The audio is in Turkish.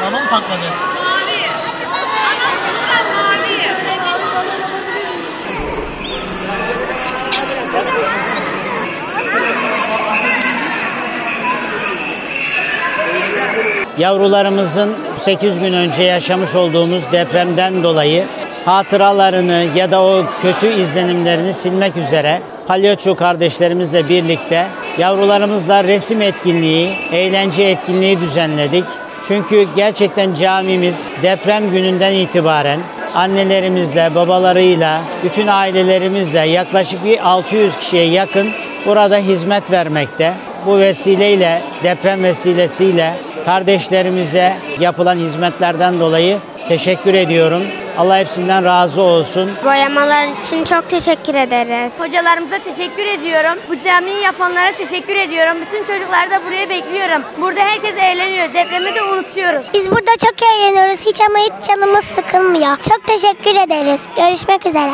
Balon patladı. Yavrularımızın 8 gün önce yaşamış olduğumuz depremden dolayı hatıralarını ya da o kötü izlenimlerini silmek üzere palyaço kardeşlerimizle birlikte yavrularımızla resim etkinliği, eğlence etkinliği düzenledik. Çünkü gerçekten camimiz deprem gününden itibaren annelerimizle, babalarıyla, bütün ailelerimizle yaklaşık bir 600 kişiye yakın burada hizmet vermekte. Bu vesileyle, deprem vesilesiyle kardeşlerimize yapılan hizmetlerden dolayı teşekkür ediyorum. Allah hepsinden razı olsun. Boyamalar için çok teşekkür ederiz. Hocalarımıza teşekkür ediyorum. Bu camiyi yapanlara teşekkür ediyorum. Bütün çocukları da buraya bekliyorum. Burada herkes eğleniyor. Depremi de unutuyoruz. Biz burada çok eğleniyoruz. Hiç ama hiç canımız sıkılmıyor. Çok teşekkür ederiz. Görüşmek üzere.